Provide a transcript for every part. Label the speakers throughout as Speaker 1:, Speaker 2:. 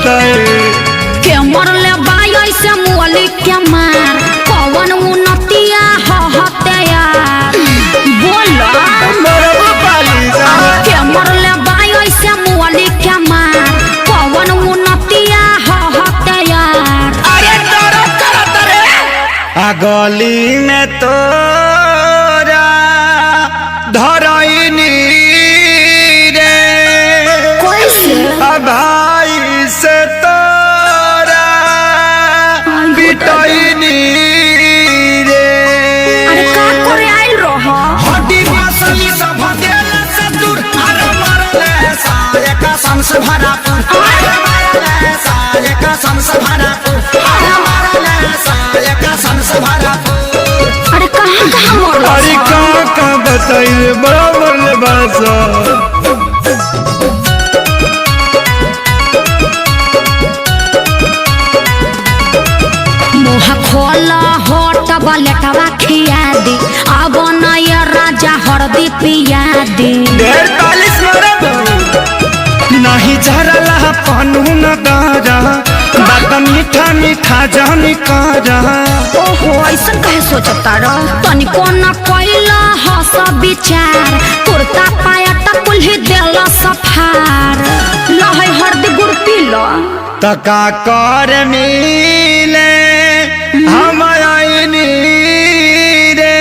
Speaker 1: बताए
Speaker 2: के मरले बाई से मुअली के मार कौन उन्नतिया हते यार बोलो के मरले बाई से मुअली के मार कौन उन्नतिया हते यार।
Speaker 1: अरे डरो करत रे आ गली में तोरा धरइनी रे
Speaker 2: कैसे
Speaker 1: भाई से तोरा पिटइनी रे।
Speaker 2: अरे का करे आइल रह
Speaker 1: हड्डी मसली सब देला से दूर अरे मरले सारे कसम से भरा अरे मरले सारे कसम से भरा अरे मरले सारे कसम से भरा।
Speaker 2: अरे कहाँ कहाँ मरल
Speaker 1: अरे कहाँ बताइए बड़ा मरले बासा
Speaker 2: मुँह खोला होट बलेटवा खिया दी अब नया राजा हरदी पिया दी।
Speaker 1: ढेर तालिस मरब नहीं झरला पनु न दारा बात मीठा मीठा जानी कारा।
Speaker 2: ओहो ऐसन कहे सोचता रह तनिको न कैला हस विचार कुर्ता पाया टकुल ही देला सफार लहै हरदी गुड़ पी लो
Speaker 1: तका कर मिले हम आईनी रे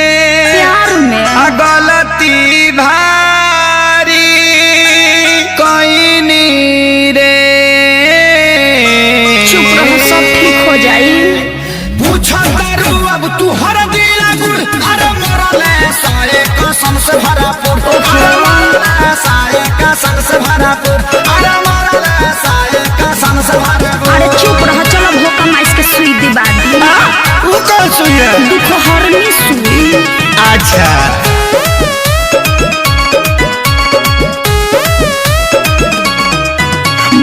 Speaker 2: प्यार में
Speaker 1: गलती भारी कईनी रे।
Speaker 2: चुप रहो सब ठीक हो जाई।
Speaker 1: पूछा करू अब तू हर दिला गुड़ अरे मरले सारे कसम से भरा अरे मरले सारे कसम से भरा अरे मरले सारे कसम से भरा।
Speaker 2: अरे चुप रह चलो भोका माइस के सुई दिबा दी।
Speaker 1: वो कौन सुई है?
Speaker 2: दुख हरनी सुई।
Speaker 1: अच्छा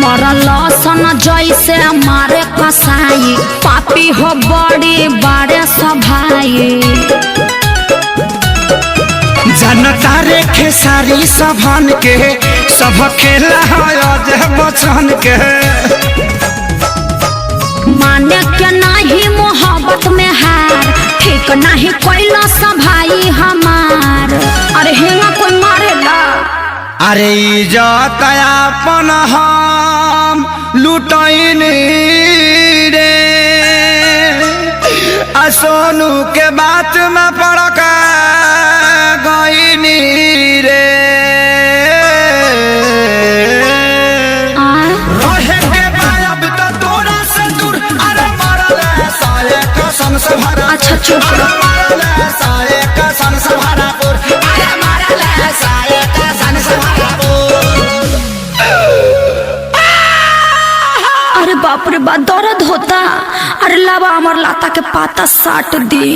Speaker 2: मरल सन जैसे मारे कसाई पापी हो बड़ी बड़े सभाई
Speaker 1: जनता रे खेसारी सभन के सब खेला है बचन के
Speaker 2: माने के नहीं मोहब्बत में हार ठीक नहीं कोई सभाई हमार। अरे हेंगा कोई मारेला
Speaker 1: अरे इज्जत अपन हम लुटैनी रे आ सोनू के बात में पड़क गईनी रे। रहे के बायब तो तोरा से दूर अरे मरले सारे कसम से भरा।
Speaker 2: अच्छा चुप रह।
Speaker 1: मरले सारे कसम से भरा अरे मरले सारे कसम से भरा।
Speaker 2: अरे बाप रे बाप दर्द होता। अरे लावा अमर लाता के पाता साट दी।